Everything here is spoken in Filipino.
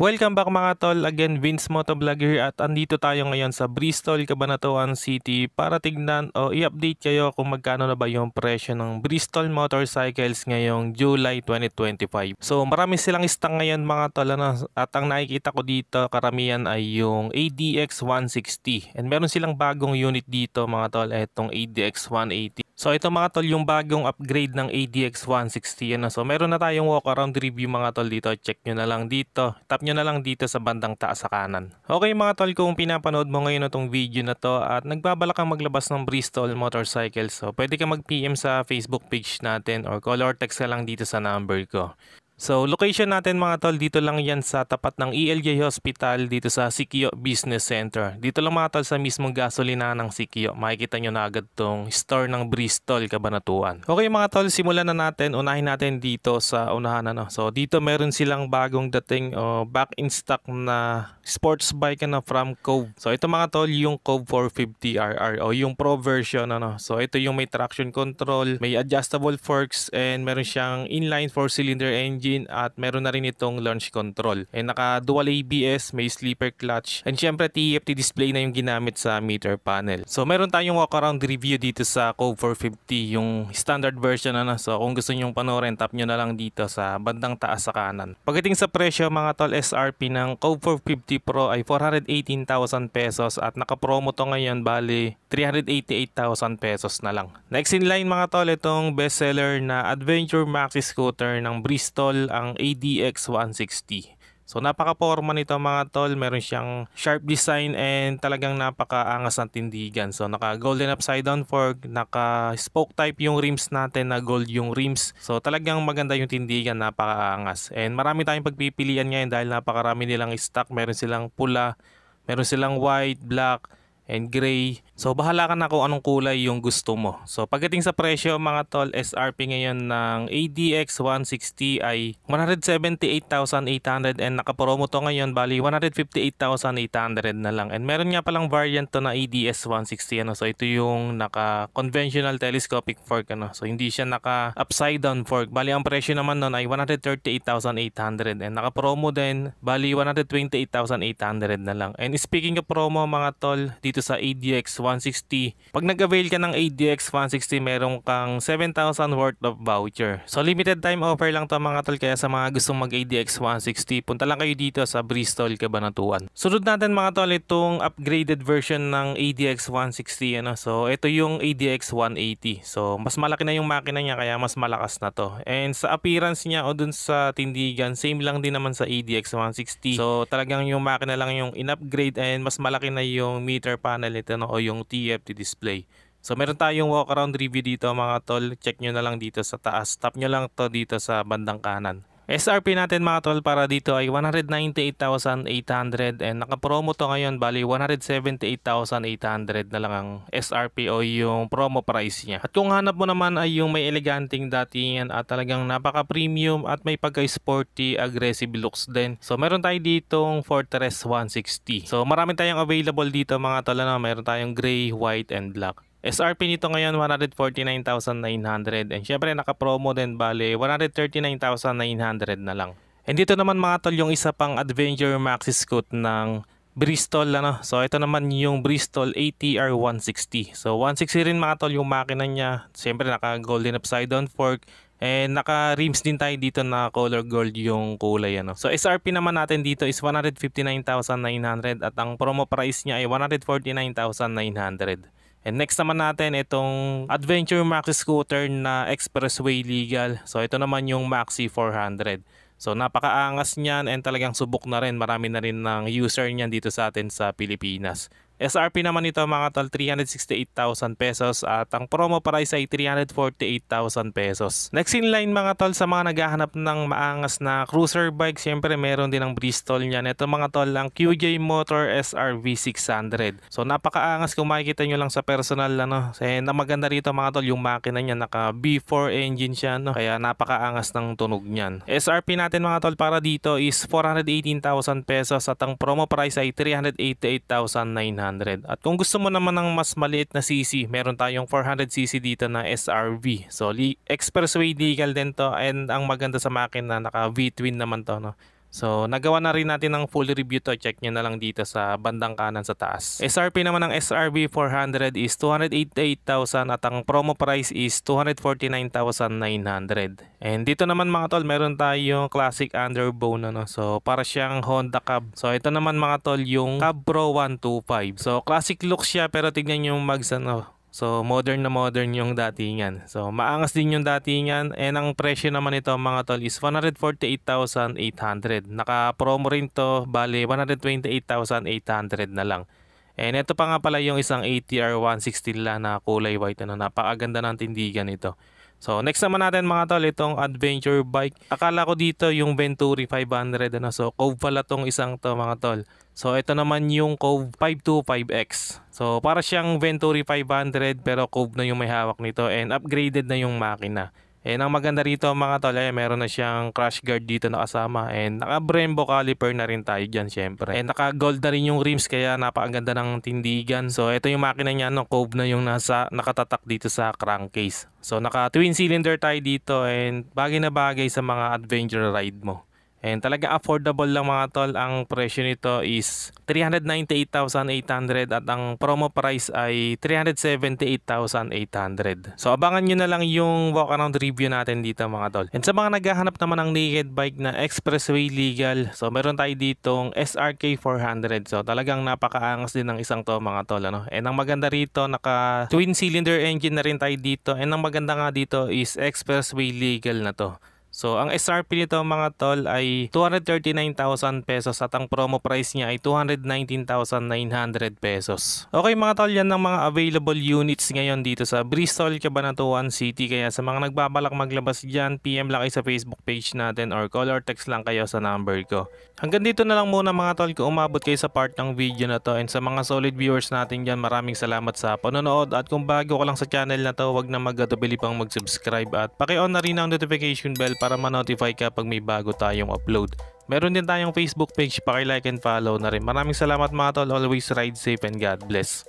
Welcome back mga tol, again Vince Motovlog here at andito tayo ngayon sa Bristol, Cabanatuan City para tignan o i-update kayo kung magkano na ba yung presyo ng Bristol Motorcycles ngayong July 2025. So marami silang stock ngayon mga tol at ang nakikita ko dito karamihan ay yung ADX 160 and meron silang bagong unit dito mga tol, itong ADX 180. So ito mga tol yung bagong upgrade ng ADX 160 yan. So meron na tayong walk around review mga tol dito. Check nyo na lang dito. Tap nyo na lang dito sa bandang taas sa kanan. Okay mga tol, kung pinapanood mo ngayon itong video na to at nagbabalak kang maglabas ng Bristol Motorcycles, so pwede ka mag-PM sa Facebook page natin or call or text ka lang dito sa number ko. So location natin mga tol, dito lang yan sa tapat ng ELJ Hospital dito sa Sikio Business Center. Dito lang mga tol sa mismong gasolina ng Sikio. Makikita nyo na agad tong store ng Bristol, Cabanatuan. Okay mga tol, simulan na natin. Unahin natin dito sa unahan. So dito meron silang bagong dating back in stock na sports bike from Cove. So ito mga tol yung Cove 450RR o yung Pro version. So ito yung may traction control, may adjustable forks and meron siyang inline 4-cylinder engine at meron na rin itong launch control. And naka dual ABS, may sleeper clutch and syempre TFT display na yung ginamit sa meter panel. So meron tayong walk around review dito sa Cove 450, yung standard version So kung gusto niyo panoorin, tap nyo na lang dito sa bandang taas sa kanan. Pagdating sa presyo mga tol, SRP ng Cove 450 Pro ay 418,000 pesos at naka-promo to ngayon, bali 388,000 pesos na lang. Next in line mga tol, itong bestseller na Adventure Maxi Scooter ng Bristol, ang ADX 160. So napaka-forma nito mga tol, meron siyang sharp design and talagang napakaangas ng tindigan. So naka golden upside down fork, naka spoke type yung rims natin na gold yung rims. So talagang maganda yung tindigan, napakaangas. And marami tayong pagpipilian ngayon dahil napakarami nilang stock. Meron silang pula, meron silang white, black, and gray. So bahala ka na kung anong kulay yung gusto mo. So pagdating sa presyo mga tol, SRP ngayon ng ADX 160 ay 178,800 and naka-promo to ngayon, bali 158,800 na lang. And meron nga palang variant to na ADS 160 So ito yung naka-conventional telescopic fork So hindi siya naka-upside down fork. Bali ang presyo naman nun ay 138,800 and naka-promo din, bali 128,800 na lang. And speaking of promo mga tol, dito sa ADX 160, pag nag-avail ka ng ADX 160, meron kang 7,000 worth of voucher. So limited time offer lang to mga tol, kaya sa mga gustong mag ADX 160, punta lang kayo dito sa Bristol, Cabanatuan. Sunod natin mga tol, itong upgraded version ng ADX 160 So ito yung ADX 180. So mas malaki na yung makina niya, kaya mas malakas na to. And sa appearance niya o dun sa tindigan, same lang din naman sa ADX 160. So talagang yung makina lang yung in-upgrade and mas malaki na yung meter panel nito o yung TFT display. So meron tayong walk around review dito mga tol. Check nyo na lang dito sa taas. Tap nyo lang to dito sa bandang kanan. SRP natin mga tol para dito ay 198,800 and naka-promo to ngayon, bali 178,800 na lang ang SRP o yung promo price niya. At kung hanap mo naman ay yung may eleganting datingan at talagang napaka-premium at may pagka-sporty, aggressive looks din. So meron tayo ditong Fortress 160. So marami tayong available dito mga tol. Meron tayong gray, white, and black. SRP nito ngayon 149,900 and syempre naka-promo din, bale 139,900 na lang. And dito naman mga tol yung isa pang Adventure Maxi Scoot ng Bristol So ito naman yung Bristol ATR 160. So 160 rin mga tol yung makina niya. Syempre naka golden upside down fork and naka rims din tayo dito na color gold yung kulay So SRP naman natin dito is 159,900 at ang promo price niya ay 149,900. And next naman natin itong Adventure Maxi Scooter na Expressway legal. So ito naman yung Maxi 400. So napakaangas niyan and talagang subok na rin. Marami na rin ng user niyan dito sa atin sa Pilipinas. SRP naman ito mga tol 368,000 pesos at ang promo price ay 348,000 pesos. Next in line mga tol, sa mga naghahanap ng maangas na cruiser bike, syempre meron din ang Bristol niyan. Ito mga tol ang QJ Motor SRV 600. So napakaangas, kung makikita nyo lang sa personal na maganda rito mga tol yung makina niya, naka B4 engine siya kaya napakaangas ng tunog niyan. SRP natin mga tol para dito is 418,000 pesos at ang promo price ay 388,900. At kung gusto mo naman ng mas maliit na CC, meron tayong 400cc dito na SRV. So Expressway legal din to and ang maganda sa makina, naka V-twin naman to So, nagawa na rin natin ng full review to. Check nyo na lang dito sa bandang kanan sa taas. SRP naman ng SRB 400 is 288,000 at ang promo price is 249,900. And dito naman mga tol, meron tayong classic underbone. So, para siyang Honda Cab. So, ito naman mga tol, yung Cab Pro 125. So, classic look siya pero tignan yung mags So, modern na modern yung datingan. So, maangas din yung datingan. And ang presyo naman ito mga tol is 148,800. Naka-promo rin to. Bali, 128,800 na lang. And ito pa nga pala yung isang ATR 160 lang na kulay white. Napakaganda ng tindigan ito. So, next naman natin mga tol, itong adventure bike. Akala ko dito yung Venturi 500. So, Cove pala tong isang to mga tol. So, ito naman yung Cove 525X. So, para siyang Venturi 500 pero Cove na yung may hawak nito and upgraded na yung makina. And ang maganda rito mga tol, meron na siyang crash guard dito na kasama and naka Brembo caliper na rin tayo dyan syempre. And naka gold na rin yung rims kaya napakaganda ng tindigan. So ito yung makina niya, Cove na yung nakatatak dito sa crankcase. So naka twin cylinder tayo dito and bagay na bagay sa mga adventure ride mo. And talaga affordable lang mga tol. Ang presyo nito is 398,800 at ang promo price ay 378,800. So abangan nyo na lang yung walk around review natin dito mga tol. And sa mga naghahanap naman ng naked bike na expressway legal, so meron tayo ditong SRK 400. So talagang napakaangas din ng isang to mga tol. And ang maganda rito, naka twin cylinder engine na rin tayo dito. And ang maganda nga dito is expressway legal na to. So, ang SRP nito mga tol ay 239,000 pesos at ang promo price niya ay 219,900 pesos. Okay mga tol, yan ang mga available units ngayon dito sa Bristol, Cabanatuan City. Kaya sa mga nagbabalak maglabas dyan, PM lang kayo sa Facebook page natin or call or text lang kayo sa number ko. Hanggang dito na lang muna mga tol kung umabot kayo sa part ng video na to. And sa mga solid viewers natin dyan, maraming salamat sa panonood. At kung bago ka lang sa channel na to, wag na mag-atubili pang mag-subscribe at paki-on na rin ang notification bell para ma-notify ka pag may bago tayong upload. Meron din tayong Facebook page, paki-like and follow na rin. Maraming salamat mga tol, always ride safe and God bless.